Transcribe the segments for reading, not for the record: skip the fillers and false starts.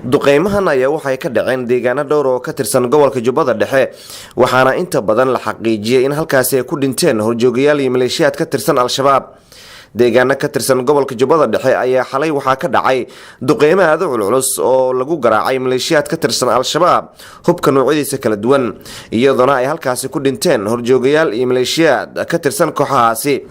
duqeymahan ayaa waxay ka dhaceen deegaano dhowr oo ka tirsan gobolka Jubbada Dhexe waxaana inta badan la xaqiijiyay in halkaasi ay ku dhinteen horjoogayaal iyo maleeshiyaad ka tirsan al-shabaab. deegaano ka tirsan gobolka Jubbada Dhexe ayaa xalay waxaa ka dhacay duqeymo aad u culus oo lagu garaacay maleeshiyaad ka tirsan al-shabaab hubka noocyadiisa kala duwan iyadoo ay halkaasi ku dhinteen horjoogayaal iyo maleeshiyaad ka tirsan kooxahaasi.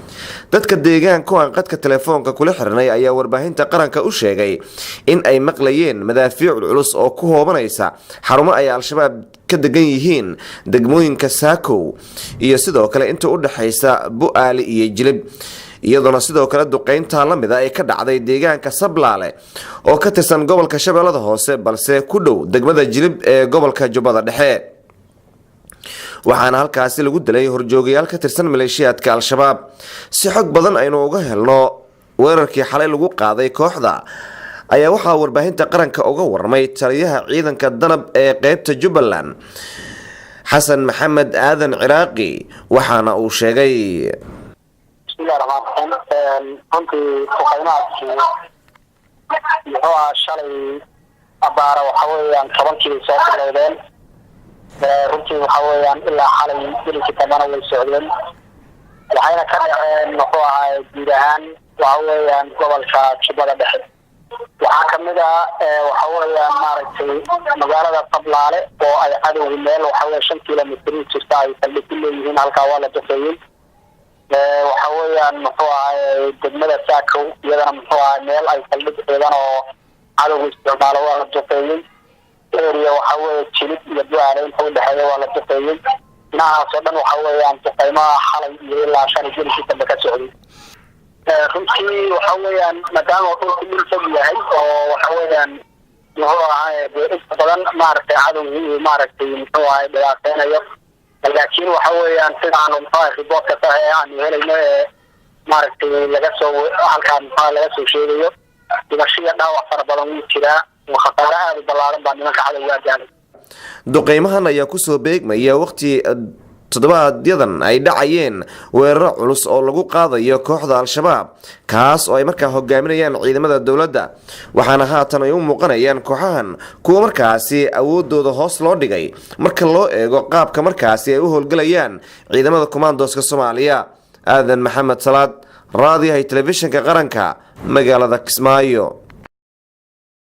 dadka deegaanka oo qadka telefoonka kula xirnay ayaa warbaahinta qaranka u sheegay in ay maqlayeen madaafiic culus oo ku hoobanaysa xarumo ay al-shabaab ka degan yihiin degmooyinka Saakow iyo sidoo kale inta u dhaxaysa Bu'aali iyo Jilib. iyadoo sidoo kale duqeynta la mid ah ay ka dhacday deegaanka Sablaale oo ka tirsan gobolka Shabeellada Hoose balse ku dhow degmada Jilib ee gobolka Jubbada Dhexe. waxaana halkaasi lagu dilay horjoogayaal ka tirsan maleeshiyaadka al-shabaab. si xog badan aynu uga helno weerarkii xalay lagu qaaday kooxda ayaa waxaa warbaahinta qaranka uga warmay taliyaha ciidanka danab ee qaybta Jubbaland xasan maxamed aadan ciraaqi waxaana uu sheegay runtii duqeymaadkii muxuu shalay abaara waxa weeyaan 10kii soo bilowdeen runtii waxa weeyaan ilaa xalay dilkii tamana way socdeen waxayna ka dhaceen muxuu ahaa guud ahaan waxa weeyaan gobolka Jubbada Dhexe waxaa kamid ah waxa weeyaan maaragtay magaalada Sablaale oo ay cadowga meel waxa weeyaan 5 kiiloomitir jirta ay leeyihiin halka waa la duqeeyay waxa weeyaan muxuu ahaa degmada Saakow iyadana muxuu ahaa meel ay saldhig ciidan oo cadowga isticmaalo waa la duqeeyay area waxa weeye Jilib iyo Bu'aali inta u dhaxeeya waa la duqeeyay inahaas oo dhan waxa weeyaan duqeymaha xalay iyo ilaa shan jilkii dambe ka socday runtii waxa weeyaan maadaama uu ku fog yahay oo waxa weeyaan muxuu ahaa inta badan maaragtay cadowga maaragtay muxuu ahaa dhibaateynayo laakiin waxa weeyaan sidaan muxuu riboodka tahay aan helayno maaragtay laga soo halkaan laga soo sheegayo dhimashiya dhaawac fara badan uu jiraa waxaa aad u ballaaran baa nimanka cadowga gaaray. duqeymahan ayaa ku soo beegmaya waqti toddobaadyaddan ay dhacayeen weeraro culus oo lagu qaadayo kooxda al-shabaab kaas oo ay markaa hogaaminayaan ciidamada dawladda waxaana haatan ay u muuqanayaan kooxahan kuwa markaasi awoodooda hoos loo dhigay marka loo eego qaabka markaasi ay u howlgalayaan ciidamada Kumandooska Soomaaliya. aadan maxamed salaad raadiyaha telefishinka qaranka magaalada Kismaayo.